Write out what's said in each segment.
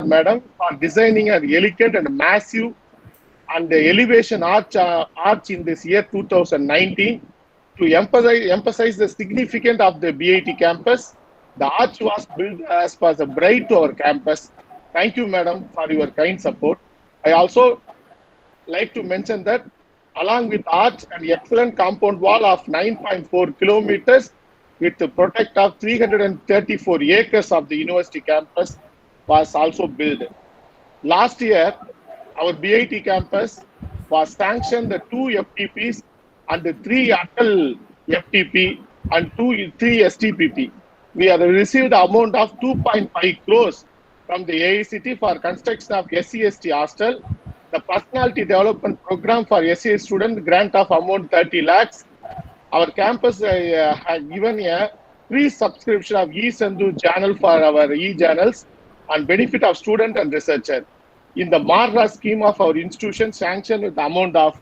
Madam, for designing an elegant and massive and the elevation arch in this year 2019 to emphasize the significance of the BIT campus. The arch was built as per the bride to our campus. Thank you, Madam, for your kind support. I also like to mention that along with arch and excellent compound wall of 9.4 kilometers with the protect of 334 acres of the university campus was also built. Last year, our BIT campus was sanctioned the 2 FTPs and the 3 Atal FTP and 3 STPP. We have received the amount of 2.5 crores from the AICT for construction of SC/ST hostel. The personality development program for SC student grant of amount 30 lakhs. Our campus has given a free subscription of eSandhu channel for our e-journals and benefit of student and researcher. In the MARRA scheme of our institution sanctioned with the amount of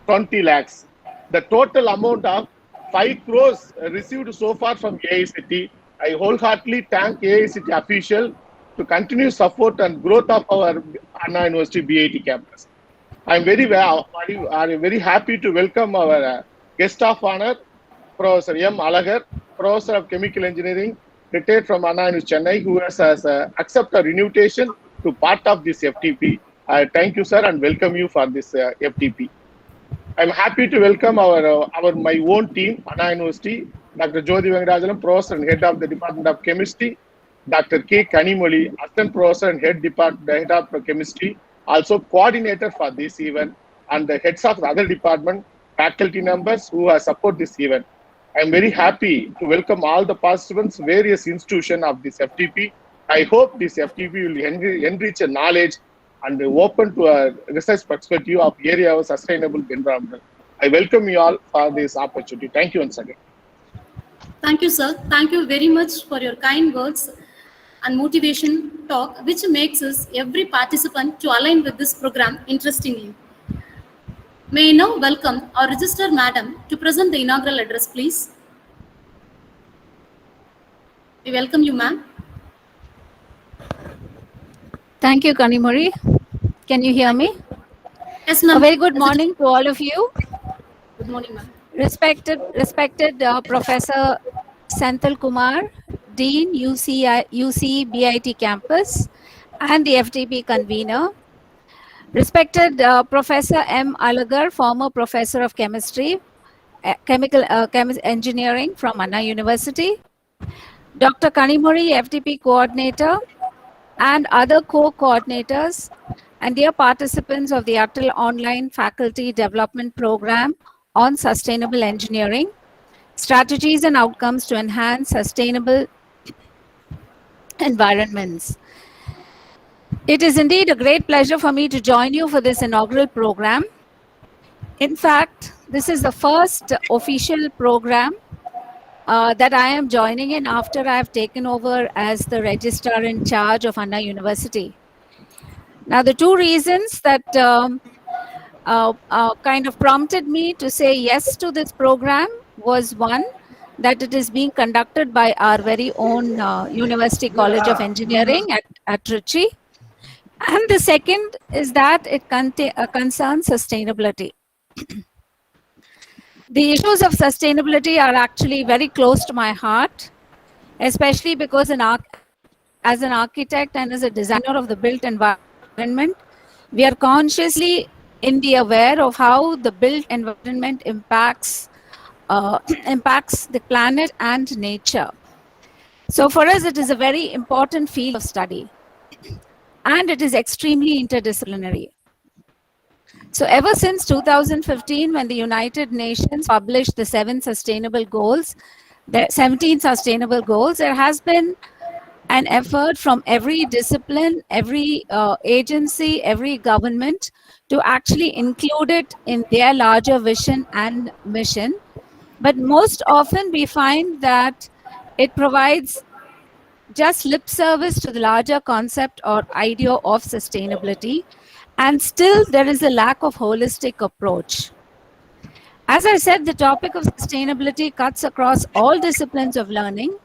20 lakhs. The total amount of 5 crores received so far from AICT. I wholeheartedly thank AICT official to continue support and growth of our Anna University BIT campus. I'm very happy to welcome our guest of honor, Professor M. Alagar, Professor of Chemical Engineering, retired from Anna University Chennai, who has accepted our invitation to part of this FTP. Thank you, sir, and welcome you for this FTP. I'm happy to welcome my own team, Anna University, Dr. Jyoti Venkatachalam, Professor and Head of the Department of Chemistry, Dr. K. Kanimoli, Assistant Professor and Head of Chemistry, also coordinator for this event, and the heads of the other department, faculty members who support this event. I'm very happy to welcome all the participants, various institutions of this FTP. I hope this FTP will enrich knowledge and open to a research perspective of area of sustainable environment. I welcome you all for this opportunity. Thank you once again. Thank you, sir. Thank you very much for your kind words and motivation talk, which makes us every participant to align with this program interestingly. May I now welcome our Registrar Madam to present the inaugural address, please. We welcome you, ma'am. Thank you, Kanimori. Can you hear me? Yes, ma'am. A very good morning to all of you. Good morning, ma'am. Respected Professor Senthil Kumar, Dean UC BIT Campus, and the FTP convener. Respected Professor M. Alagar, former Professor of Chemistry, Chemical Engineering from Anna University. Dr. Kanimori, FTP Coordinator, and other co-coordinators, and dear participants of the Atal Online Faculty Development Program on Sustainable Engineering, Strategies and Outcomes to Enhance Sustainable Environments. It is indeed a great pleasure for me to join you for this inaugural program. In fact, this is the first official program that I am joining in after I have taken over as the registrar in charge of Anna University. Now, the two reasons that kind of prompted me to say yes to this program was one, that it is being conducted by our very own University College of Engineering at Trichy. And the second is that it concerns sustainability. The issues of sustainability are actually very close to my heart, especially because as an architect and as a designer of the built environment, we are consciously aware of how the built environment impacts the planet and nature. So for us, it is a very important field of study, and it is extremely interdisciplinary. So ever since 2015, when the United Nations published the 17 sustainable goals, there has been an effort from every discipline, every agency, every government to actually include it in their larger vision and mission. But most often we find that it provides just lip service to the larger concept or idea of sustainability, and still there is a lack of holistic approach. As I said, the topic of sustainability cuts across all disciplines of learning,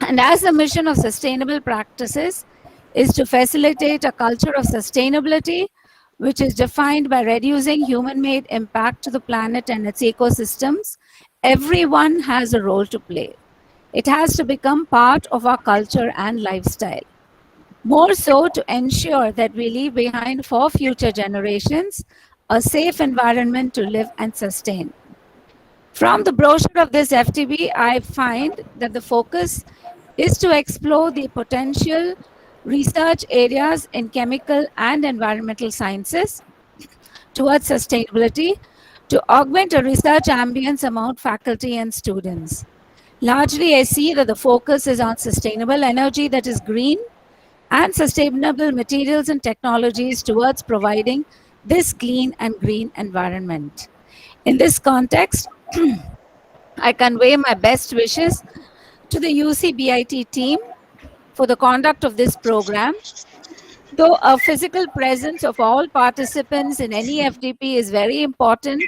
and as the mission of sustainable practices, is to facilitate a culture of sustainability, which is defined by reducing human-made impact to the planet and its ecosystems. Everyone has a role to play. It has to become part of our culture and lifestyle. More so to ensure that we leave behind for future generations a safe environment to live and sustain. From the brochure of this FTB, I find that the focus is to explore the potential research areas in chemical and environmental sciences towards sustainability to augment a research ambience among faculty and students. Largely, I see that the focus is on sustainable energy that is green and sustainable materials and technologies towards providing this clean and green environment. In this context, I convey my best wishes to the UCBIT team for the conduct of this program. Though a physical presence of all participants in any FDP is very important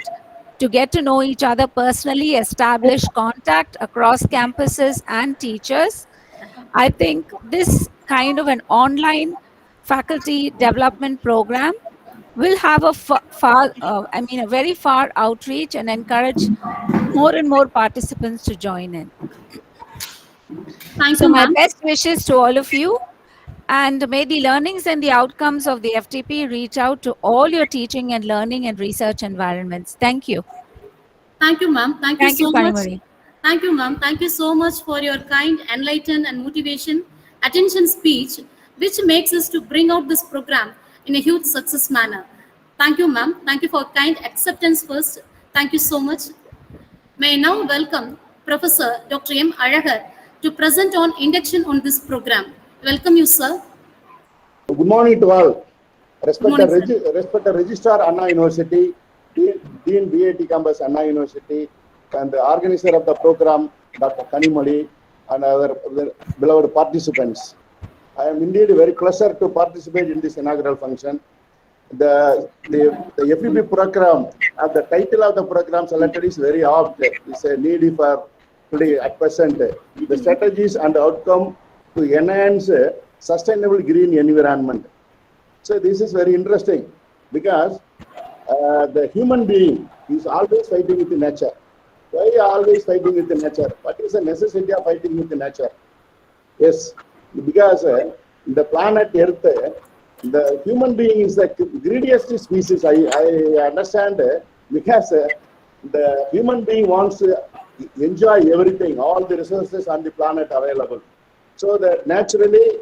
to get to know each other personally, establish contact across campuses and teachers, I think this kind of an online faculty development program will have a very far outreach and encourage more and more participants to join in. Thank So you, my ma'am. best wishes to all of you, and may the learnings and the outcomes of the FTP reach out to all your teaching and learning and research environments. Thank you. Thank you, ma'am. Thank you Thank you, so much. Kanimari. Thank you, ma'am. Thank you so much for your kind, enlightened, and motivation attention speech, which makes us to bring out this program in a huge success manner. Thank you, ma'am. Thank you for kind acceptance first. Thank you so much. May I now welcome Professor Dr. M. Alagar to present on induction on this program. Welcome you, sir. Good morning to all. morning, Respected Registrar Anna University, Dean BAT Campus Anna University, and the organizer of the program, Dr. Kanimali, and our beloved participants. I am indeed very pleasure to participate in this inaugural function. The FEP program, the title of the program selected is very apt. It's a need for today at present. The strategies and outcome to enhance sustainable green environment. So this is very interesting because the human being is always fighting with the nature. Why always fighting with the nature? What is the necessity of fighting with the nature? Yes, because the planet Earth, the human being is the greediest species. I understand because the human being wants to enjoy everything, all the resources on the planet available. So that naturally,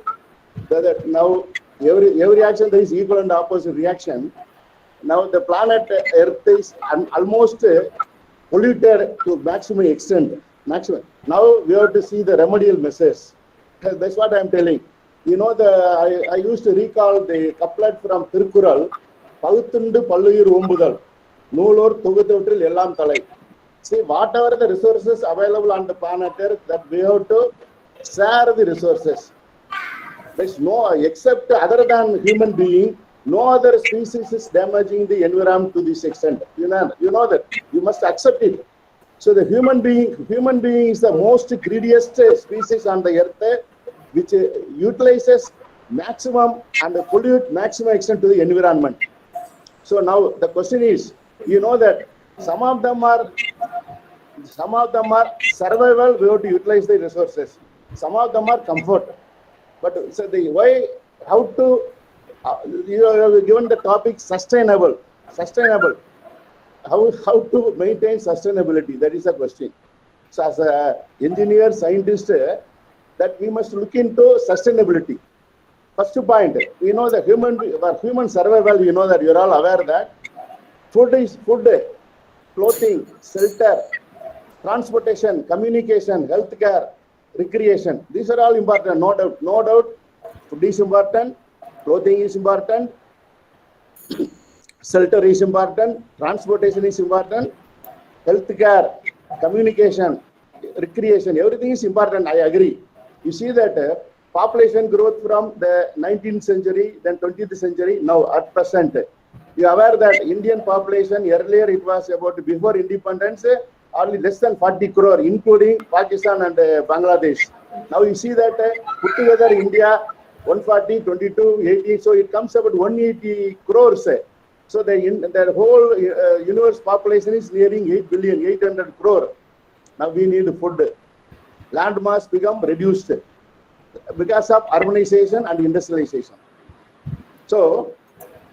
now every action there is equal and opposite reaction. Now the planet Earth is almost polluted to maximum extent. Now we have to see the remedial measures. That's what I am telling. You know, I used to recall the couplet from Tirukkural, Pagutundu Palluyir Umbudal, Noolor Tuguthutril Ellam Thalai. See, whatever the resources available on the planet Earth, that we have to share the resources. There's no, except other than human being, no other species is damaging the environment to this extent. You know that. You must accept it. So the human being is the most greediest species on the earth, which utilizes maximum and pollute maximum extent to the environment. So now the question is, you know that some of them are survival. We have to utilize the resources. Some of them are comfort. But so how to you have given the topic sustainable. How to maintain sustainability? That is a question. So as an engineer, scientist, that we must look into sustainability. First point, we know that human survival, you know that you're all aware that food is food, clothing, shelter, transportation, communication, healthcare, recreation. These are all important, no doubt. Food is important, clothing is important, shelter is important, transportation is important, healthcare, communication, recreation, everything is important. I agree. You see that population growth from the 19th century, then 20th century, now at present. You are aware that Indian population earlier it was about before independence only less than 40 crore, including Pakistan and Bangladesh. Now you see that put together India 140, 22, 80. So it comes about 180 crores. So the whole universe population is nearing 8 billion, 800 crore. Now we need food. Land mass become reduced because of urbanization and industrialization. So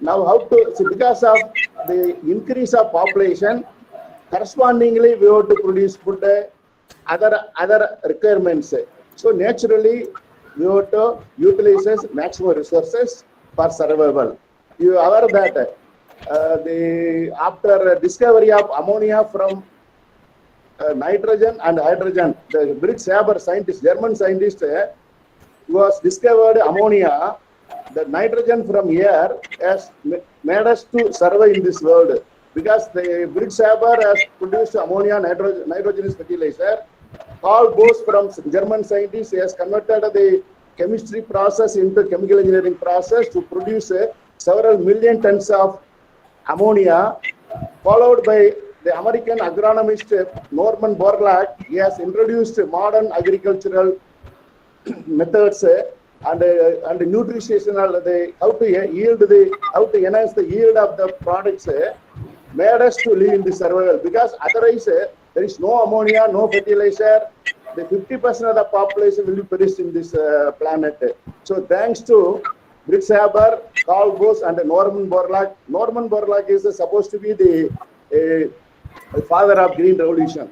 now because of the increase of population, correspondingly we have to produce food, other requirements. So naturally we have to utilize maximum resources for survival. You are aware that after discovery of ammonia from nitrogen and hydrogen, the British Haber scientist, German scientist, was discovered ammonia. The nitrogen from air has made us to survive in this world, because the British Haber has produced ammonia, nitrogen is fertilizer. Carl Bose from German scientist has converted the chemistry process into chemical engineering process to produce several million tons of ammonia, followed by the American agronomist Norman Borlaug. He has introduced modern agricultural methods and nutritional, how to enhance the yield of the products, made us to live in the survival, because otherwise there is no ammonia, no fertilizer. The 50% of the population will be perished in this planet. So thanks to British Haber, Carl Bose, and Norman Borlaug. Norman Borlaug is supposed to be the father of Green Revolution.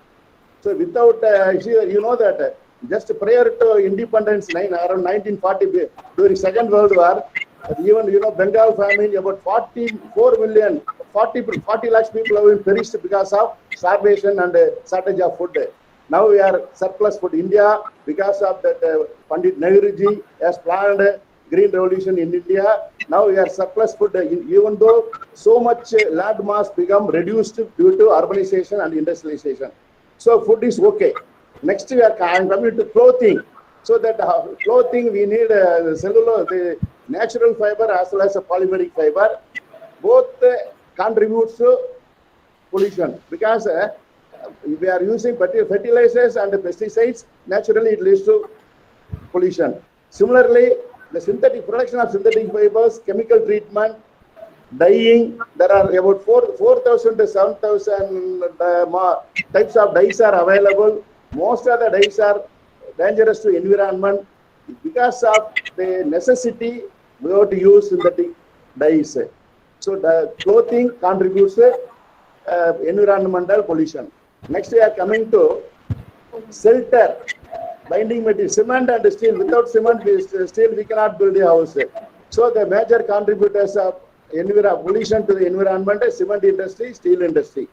So without, you know that just prior to independence, around 1940, during Second World War, even Bengal famine, about 44 million, 40 lakhs people have been perished because of starvation and shortage of food. Now we are surplus food. India, because of that, Pandit Nehruji has planned Green Revolution in India. Now we are surplus food, even though so much land mass become reduced due to urbanization and industrialization. So food is okay. Next we are coming to clothing. So that clothing we need cellulose, the natural fiber as well as a polymeric fiber. Both contributes to pollution, because we are using fertilizers and pesticides. Naturally it leads to pollution. Similarly, the production of synthetic fibers, chemical treatment, dyeing, there are about 4,000 to 7,000 types of dyes are available. Most of the dyes are dangerous to environment. Because of the necessity, we have to use synthetic dyes. So the clothing contributes to environmental pollution. Next we are coming to shelter, binding material, cement and steel. Without cement, steel we cannot build a house. So the major contributors of pollution to the environment is cement industry, steel industry.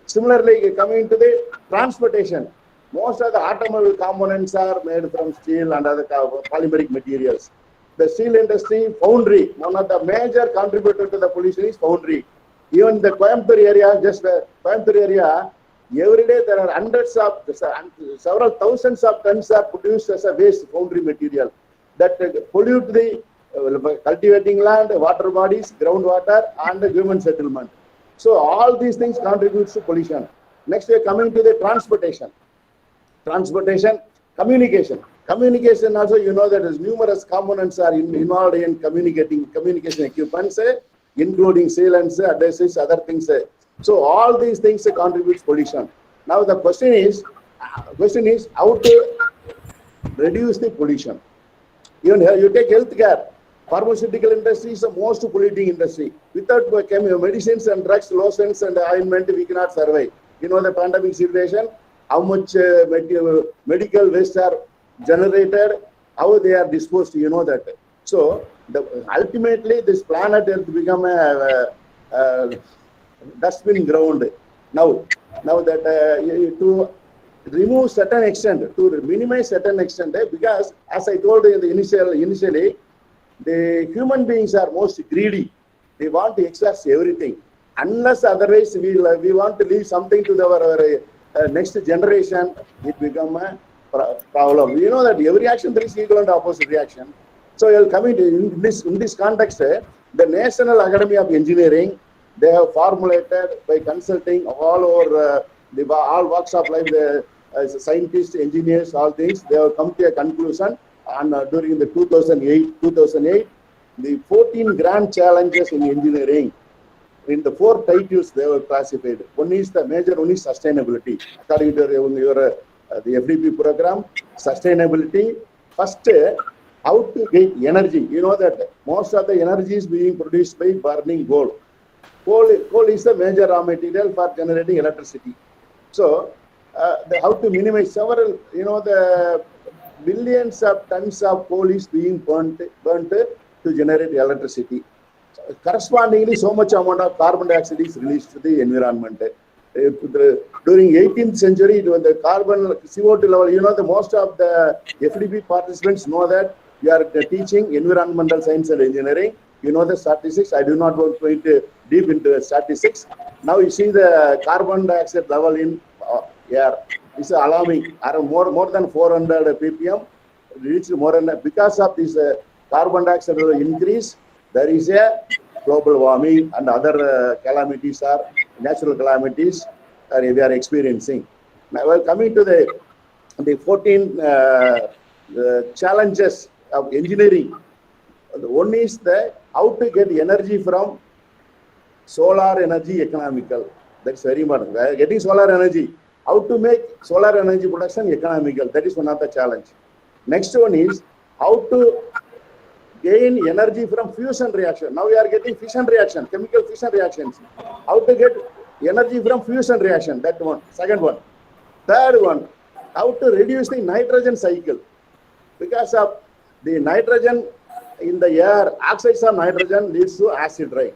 Similarly, coming to the transportation, most of the automobile components are made from steel and other polymeric materials. The steel industry, foundry, one of the major contributors to the pollution is foundry. Even the Coimbatore area, every day there are hundreds of, several thousands of tons are produced as a waste foundry material that pollute the cultivating land, water bodies, groundwater, and the human settlement. So all these things contribute to pollution. Next we are coming to the transportation. Communication also, that is numerous components are involved in communication equipments, including sealants, adhesives, other things. So all these things contribute to pollution. Now the question is how to reduce the pollution. Even here you take healthcare. Pharmaceutical industry is the most polluting industry. Without medicines and drugs, lotions and ointment, we cannot survive. The pandemic situation, how much medical waste are generated, how they are disposed, that. So ultimately this planet has become a dustbin ground. Now that to remove certain extent, to minimize certain extent, because as I told you in the initially, the human beings are most greedy. They want to exhaust everything. Unless otherwise we want to leave something to our next generation, it become a problem. You know that every action there is equal and opposite reaction. So you'll come in this context, the National Academy of Engineering, they have formulated by consulting all over all walks of life, the scientists, engineers, all things, they have come to a conclusion and during the 2008, the 14 grand challenges in engineering. In the 4 titles they were classified. One is the major one is sustainability. According to your the FDP program, sustainability. First, how to get energy. You know that most of the energy is being produced by burning coal. Coal is the major raw material for generating electricity. So, how to minimize several, the billions of tons of coal is being burnt to generate electricity. Correspondingly, so much amount of carbon dioxide is released to the environment. During 18th century, when the carbon CO2 level, the most of the FDP participants know that we are teaching environmental science and engineering. You know the statistics. I do not want to go deep into statistics. Now you see the carbon dioxide level in air. It's alarming. More than 400 ppm. Reached more than because of this carbon dioxide level increase. There is a global warming and other calamities are natural calamities we are experiencing. Now, well, coming to the 14 challenges of engineering. One is how to get energy from solar energy economical. That's very important. Getting solar energy. How to make solar energy production economical. That is one of the challenge. Next one is how to gain energy from fusion reaction. Now we are getting fission reaction, chemical fission reactions. How to get energy from fusion reaction? That one. Second one. Third one. How to reduce the nitrogen cycle. Because of the nitrogen in the air, oxides of nitrogen leads to acid rain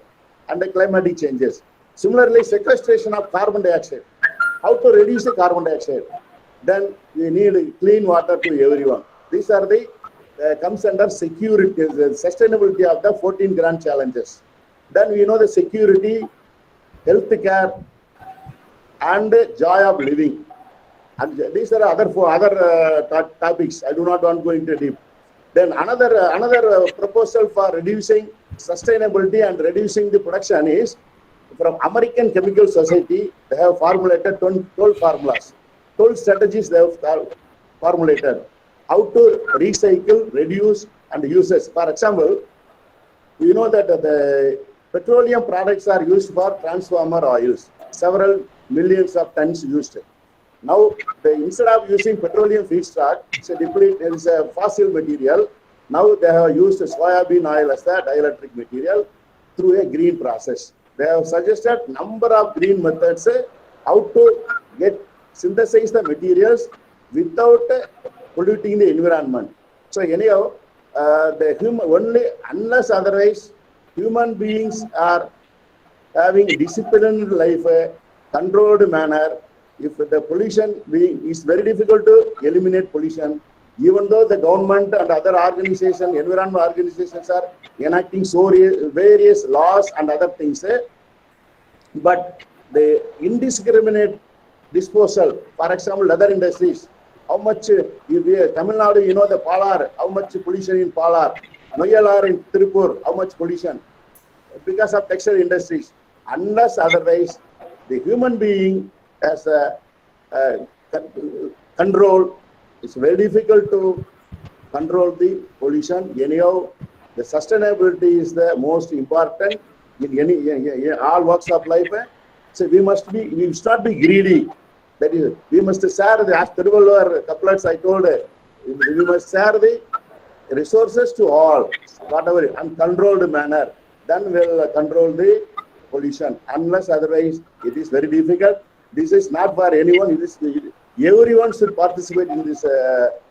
and the climatic changes. Similarly, sequestration of carbon dioxide. How to reduce the carbon dioxide? Then we need clean water to everyone. These are the comes under security, the sustainability of the 14 grand challenges. Then we know the security, health care, and joy of living. And these are other topics. I do not want to go into deep. Then another proposal for reducing sustainability and reducing the production is from American Chemical Society. They have formulated 12 formulas, 12 strategies they have formulated. How to recycle, reduce, and uses. For example, you know that the petroleum products are used for transformer oils. Several millions of tons used. Now, instead of using petroleum feedstock, it is a fossil material. Now they have used soybean oil as the dielectric material through a green process. They have suggested number of green methods how to synthesize the materials without polluting the environment. So anyhow, unless otherwise, human beings are having disciplined life, controlled manner. If the pollution is very difficult to eliminate pollution, even though the government and other organizations, environmental organizations are enacting various laws and other things, but the indiscriminate disposal, for example, leather industries, how much, Tamil Nadu, you know the Palar, how much pollution in Palar, Noyalar in Tirupur, how much pollution, because of textile industries. Unless otherwise, the human being has a control. It's very difficult to control the pollution. Anyhow, the sustainability is the most important in all walks of life. So we should not be greedy. That is, we must share as Thiruvalluvar couplets I told, we must share the resources to all, whatever, uncontrolled manner. Then we'll control the pollution. Unless otherwise, it is very difficult. This is not for anyone. Everyone should participate in this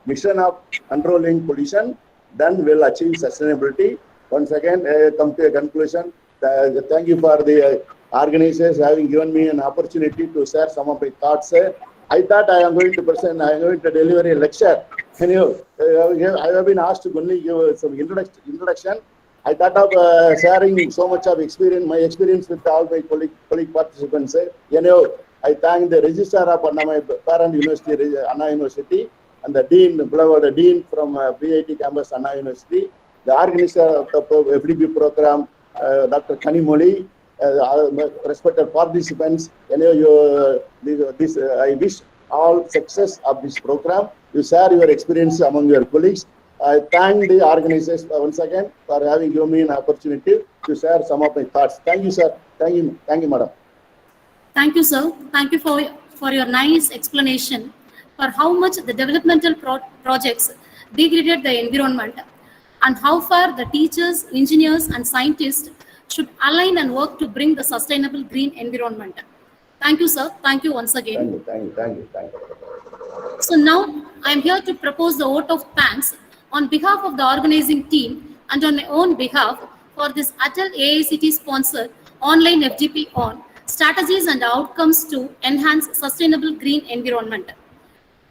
mission of controlling pollution. Then we'll achieve sustainability. Once again, come to a conclusion. Thank you for the organizers having given me an opportunity to share some of my thoughts. I thought I am going to deliver a lecture. I have been asked to only give some introduction. I thought of sharing so much of experience, my experience with all my colleague participants. I thank the registrar of my parent university, Anna University, and the dean, beloved dean from BIT campus, Anna University, the organizer of the FDP program, Dr. Kanimoli, respected participants. I wish all success of this program. You share your experience among your colleagues. I thank the organizers once again for having given me an opportunity to share some of my thoughts. Thank you, sir. Thank you, madam. Thank you, sir. Thank you for your nice explanation for how much the developmental projects degraded the environment and how far the teachers, engineers, and scientists should align and work to bring the sustainable green environment. Thank you, sir. Thank you once again. Thank you. So now I am here to propose the vote of thanks on behalf of the organizing team and on my own behalf for this Atal AICT sponsored online FGP on strategies and outcomes to enhance sustainable green environment.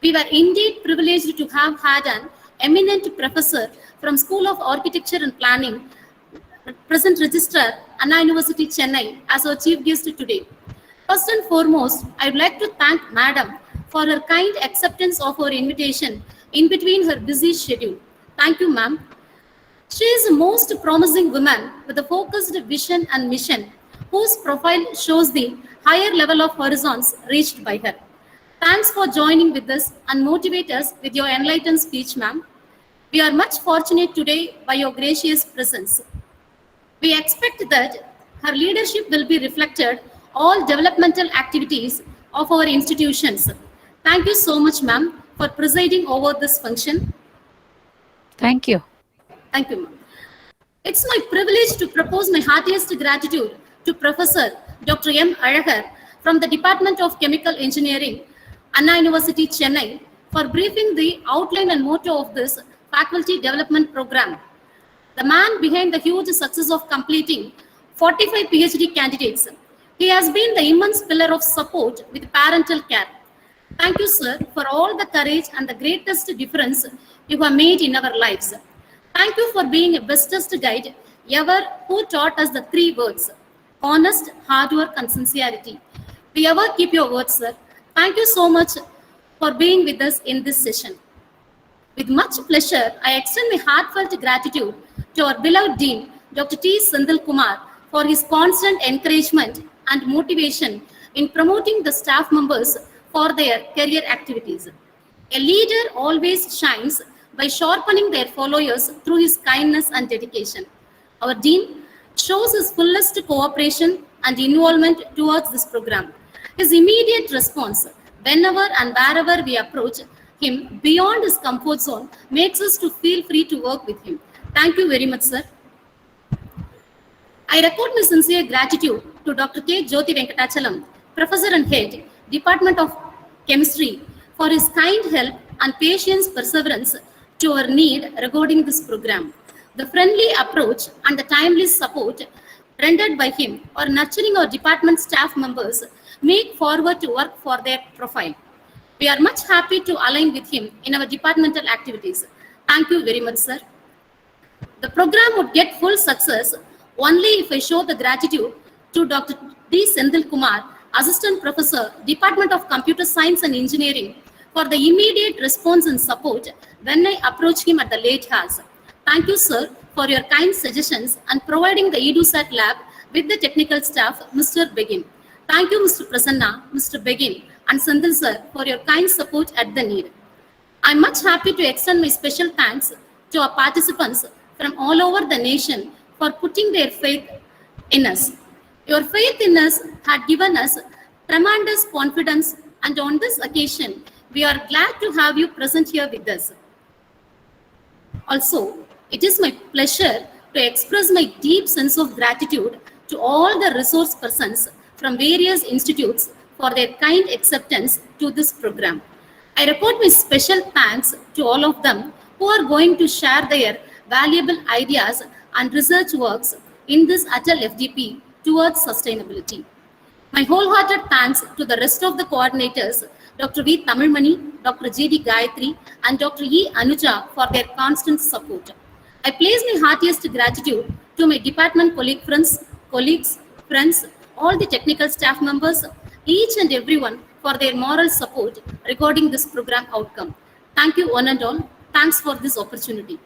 We were indeed privileged to have had an eminent professor from School of Architecture and Planning, present registrar, Anna University, Chennai, as our chief guest today. First and foremost, I would like to thank Madam for her kind acceptance of our invitation in between her busy schedule. Thank you, ma'am. She is a most promising woman with a focused vision and mission, whose profile shows the higher level of horizons reached by her. Thanks for joining with us and motivate us with your enlightened speech, ma'am. We are much fortunate today by your gracious presence. We expect that her leadership will be reflected all developmental activities of our institutions. Thank you so much, ma'am, for presiding over this function. Thank you. Thank you, ma'am. It's my privilege to propose my heartiest gratitude to Professor Dr. M. Alagar from the Department of Chemical Engineering, Anna University, Chennai, for briefing the outline and motto of this faculty development program. The man behind the huge success of completing 45 PhD candidates. He has been the immense pillar of support with parental care. Thank you, sir, for all the courage and the greatest difference you have made in our lives. Thank you for being a bestest guide ever who taught us the 3 words: honest, hard work, and sincerity. We ever keep your words, sir. Thank you so much for being with us in this session. With much pleasure, I extend my heartfelt gratitude to our beloved Dean, Dr. T. Sendil Kumar, for his constant encouragement and motivation in promoting the staff members for their career activities. A leader always shines by sharpening their followers through his kindness and dedication. Our Dean shows his fullest cooperation and involvement towards this program. His immediate response, whenever and wherever we approach him beyond his comfort zone, makes us to feel free to work with him. Thank you very much, sir. I record my sincere gratitude to Dr. K. Jyoti Venkatachalam, Professor and Head, Department of Chemistry, for his kind help and patience perseverance to our need regarding this program. The friendly approach and the timely support rendered by him or nurturing our department staff members make forward to work for their profile. We are much happy to align with him in our departmental activities. Thank you very much, sir. The program would get full success only if I show the gratitude to Dr. D. Sendil Kumar, Assistant Professor, Department of Computer Science and Engineering, for the immediate response and support when I approached him at the late hours. Thank you, sir, for your kind suggestions and providing the EduSat lab with the technical staff, Mr. Begin. Thank you, Mr. Prasanna, Mr. Begin, and Sendil, sir, for your kind support at the need. I'm much happy to extend my special thanks to our participants from all over the nation for putting their faith in us. Your faith in us had given us tremendous confidence, and on this occasion, we are glad to have you present here with us. Also, it is my pleasure to express my deep sense of gratitude to all the resource persons from various institutes for their kind acceptance to this program. I report my special thanks to all of them who are going to share their valuable ideas and research works in this Atal FDP towards sustainability. My wholehearted thanks to the rest of the coordinators, Dr. V. Tamilmani, Dr. J.D. Gayatri, and Dr. E. Anuja for their constant support. I place my heartiest gratitude to my department colleagues, friends, all the technical staff members, each and everyone for their moral support regarding this program outcome. Thank you one and all. Thanks for this opportunity.